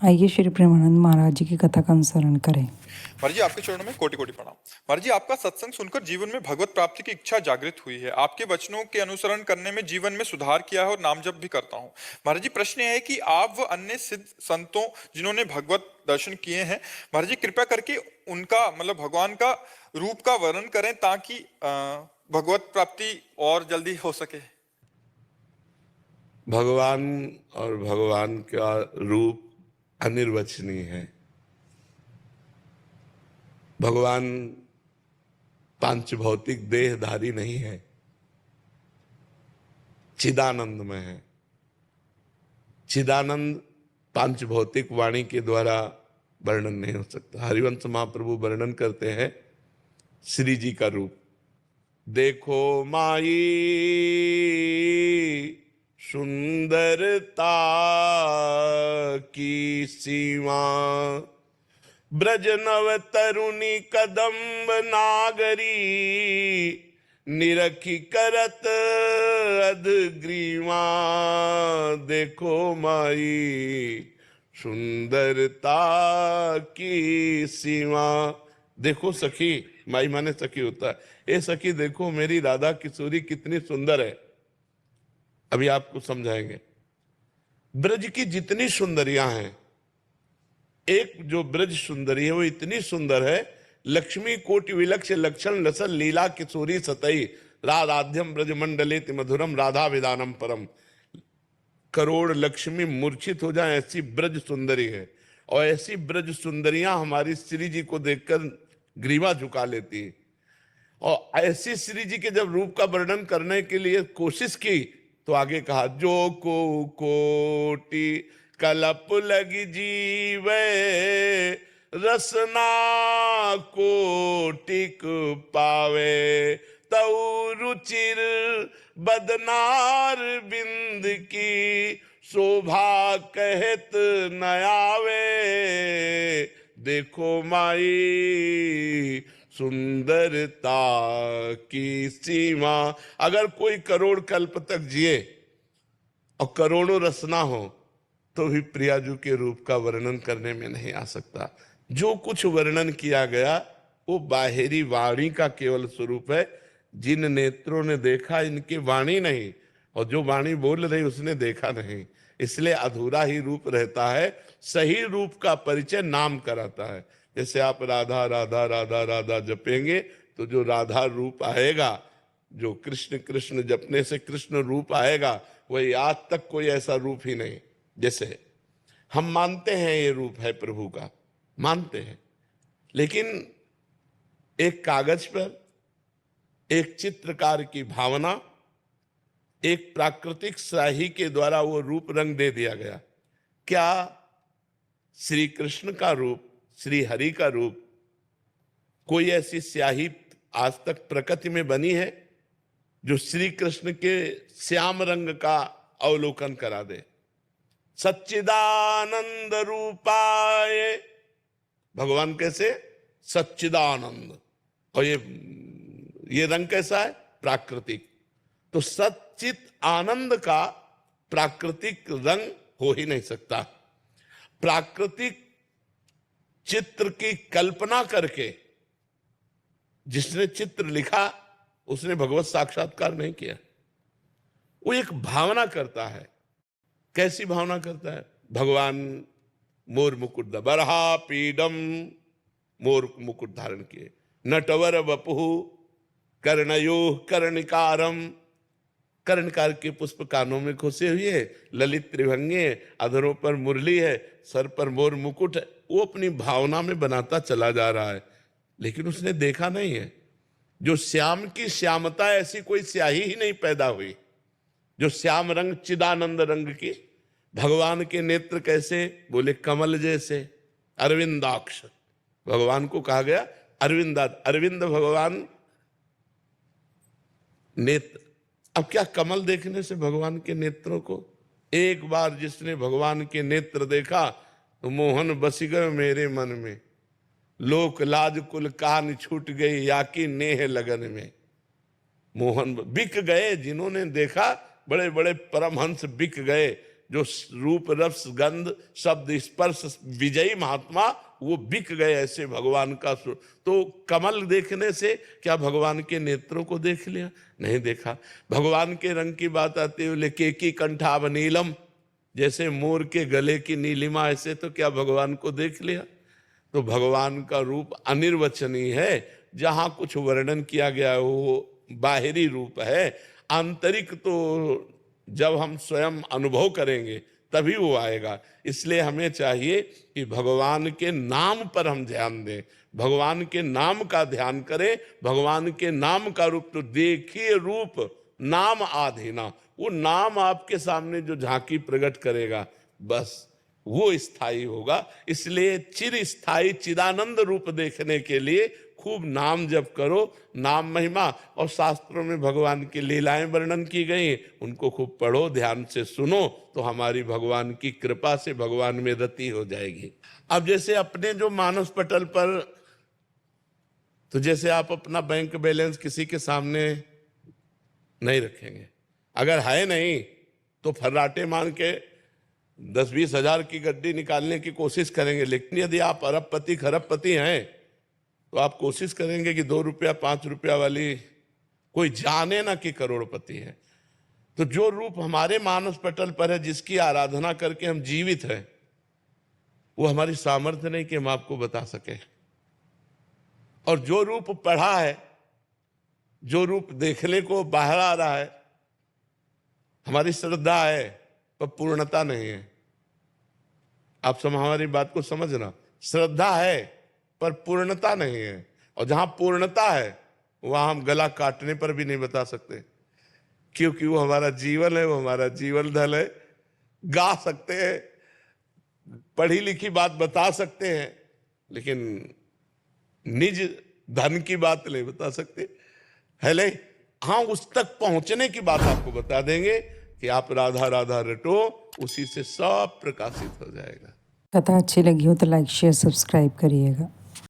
आइए श्री प्रेमानंद महाराज जी की कथा का अनुसरण करें। महाराज जी, आपके चरणों में कोटि कोटि प्रणाम। महाराज जी, आपका सत्संग सुनकर जीवन में भगवत प्राप्ति की इच्छा जागृत हुई है। आपके वचनों के अनुसरण करने में जीवन में सुधार किया है और नाम जप भी करता हूँ। महाराज जी, प्रश्न यह है कि आप व अन्य सिद्ध संतों जिन्होंने भगवत दर्शन किए हैं, महाराज जी कृपया करके उनका मतलब भगवान का रूप का वर्णन करें ताकि भगवत प्राप्ति और जल्दी हो सके। भगवान और भगवान का रूप अनिर्वचनीय है। भगवान पांच भौतिक देहधारी नहीं है, चिदानंद में है। चिदानंद पांच भौतिक वाणी के द्वारा वर्णन नहीं हो सकता। हरिवंश महाप्रभु वर्णन करते हैं श्री जी का रूप। देखो माई सुंदरता की सीमा, ब्रज नव तरुणी कदम्ब नागरी, निरखी करत अधग्रीवा। देखो माई सुंदरता की सीमा। देखो सखी, माई माने सखी होता है। ए सखी देखो मेरी राधा किशोरी कितनी सुंदर है। अभी आपको समझाएंगे। ब्रज की जितनी सुंदरियां हैं, एक जो ब्रज सुंदरी है वो इतनी सुंदर है, लक्ष्मी कोटि विलक्ष लक्षण लसल लीला किशोरी सतई, राधाध्यम ब्रज मंडलेति मधुरम राधा विदानम परम। करोड़ लक्ष्मी मूर्छित हो जाए ऐसी ब्रज सुंदरी है। और ऐसी ब्रज सुंदरियां हमारी श्री जी को देखकर ग्रीवा झुका लेती है। और ऐसी श्री जी के जब रूप का वर्णन करने के लिए कोशिश की तो आगे कहा, जो को कोटि कलप लगी जीवे, रसना कोटिक पावे, तऊ रुचिर बदनार बिंद की, शोभा कहत न आवे। देखो माई सुंदरता की सीमा। अगर कोई करोड़ कल्प तक जिए और करोड़ों रसना हो तो भी प्रियाजू के रूप का वर्णन करने में नहीं आ सकता। जो कुछ वर्णन किया गया वो बाहरी वाणी का केवल स्वरूप है। जिन नेत्रों ने देखा इनकी वाणी नहीं, और जो वाणी बोल रही उसने देखा नहीं, इसलिए अधूरा ही रूप रहता है। सही रूप का परिचय नाम कराता है। जैसे आप राधा राधा राधा राधा जपेंगे तो जो राधा रूप आएगा, जो कृष्ण कृष्ण जपने से कृष्ण रूप आएगा, वही आज तक कोई ऐसा रूप ही नहीं। जैसे हम मानते हैं ये रूप है प्रभु का, मानते हैं, लेकिन एक कागज पर एक चित्रकार की भावना, एक प्राकृतिक स्याही के द्वारा वो रूप रंग दे दिया गया। क्या श्री कृष्ण का रूप, श्री हरि का रूप, कोई ऐसी स्याही आज तक प्रकृति में बनी है जो श्री कृष्ण के श्याम रंग का अवलोकन करा दे? सच्चिदानंद रूपाय, भगवान कैसे? सच्चिदानंद। और ये रंग कैसा है? प्राकृतिक। तो सच्चित आनंद का प्राकृतिक रंग हो ही नहीं सकता। प्राकृतिक चित्र की कल्पना करके जिसने चित्र लिखा उसने भगवत साक्षात्कार नहीं किया। वो एक भावना करता है। कैसी भावना करता है? भगवान मोर मुकुट बरहा पीडम, मोर मुकुट धारण किए, नटवर वपुहु कर्णयो कर्णिकारम, कर्णकार के पुष्प कानों में खोसे हुए, ललित त्रिभंगे, अधरों पर मुरली है, सर पर मोर मुकुट है। वो अपनी भावना में बनाता चला जा रहा है, लेकिन उसने देखा नहीं है। जो श्याम की श्यामता, ऐसी कोई स्याही ही नहीं पैदा हुई जो श्याम रंग, चिदानंद रंग की। भगवान के नेत्र कैसे? बोले कमल जैसे, अरविंदाक्ष। भगवान को कहा गया अरविंद भगवान नेत्र। अब क्या कमल देखने से भगवान के नेत्रों को? एक बार जिसने भगवान के नेत्र देखा तो मोहन बस गए मेरे मन में, लोक लाज कुल कान छूट गई या की नेह लगन में। मोहन बिक गए, जिन्होंने देखा बड़े बड़े परमहंस बिक गए। जो रूप रस गंध शब्द स्पर्श विजयी महात्मा वो बिक गए ऐसे भगवान का तो कमल देखने से क्या भगवान के नेत्रों को देख लिया? नहीं देखा। भगवान के रंग की बात आती है, केकी कंठाव नीलम, जैसे मोर के गले की नीलिमा, ऐसे तो क्या भगवान को देख लिया? तो भगवान का रूप अनिर्वचनीय है। जहां कुछ वर्णन किया गया है वो बाहरी रूप है, आंतरिक तो जब हम स्वयं अनुभव करेंगे तभी वो आएगा। इसलिए हमें चाहिए कि भगवान के नाम पर हम ध्यान दें, भगवान के नाम का ध्यान करें। भगवान के नाम का रूप तो देखिए, रूप नाम आधीना, वो नाम आपके सामने जो झांकी प्रकट करेगा बस वो स्थायी होगा। इसलिए चिर स्थायी चिदानंद रूप देखने के लिए खूब नाम जप करो, नाम महिमा। और शास्त्रों में भगवान की लीलाएं वर्णन की गई, उनको खूब पढ़ो, ध्यान से सुनो, तो हमारी भगवान की कृपा से भगवान में रति हो जाएगी। अब जैसे अपने जो मानस पटल पर, तो जैसे आप अपना बैंक बैलेंस किसी के सामने नहीं रखेंगे, अगर है नहीं तो फर्राटे मान के 10-20 हजार की गड्डी निकालने की कोशिश करेंगे। लेकिन यदि आप अरबपति खरबपति हैं तो आप कोशिश करेंगे कि 2 रुपया 5 रुपया वाली कोई जाने ना कि करोड़पति है। तो जो रूप हमारे मानस पटल पर है, जिसकी आराधना करके हम जीवित हैं, वो हमारी सामर्थ्य नहीं कि हम आपको बता सके। और जो रूप पढ़ा है, जो रूप देखने को बाहर आ रहा है, हमारी श्रद्धा है पर पूर्णता नहीं है। आप सब हमारी बात को समझना, श्रद्धा है पर पूर्णता नहीं है। और जहां पूर्णता है वहां हम गला काटने पर भी नहीं बता सकते, क्योंकि वो हमारा जीवन है, वो हमारा जीवन धन है। गा सकते हैं, पढ़ी लिखी बात बता सकते हैं, लेकिन निज धन की बात नहीं बता सकते। हेले हाँ, उस तक पहुंचने की बात आपको बता देंगे कि आप राधा राधा रटो, उसी से सब प्रकाशित हो जाएगा। कथा अच्छी लगी हो तो लाइक शेयर सब्सक्राइब करिएगा।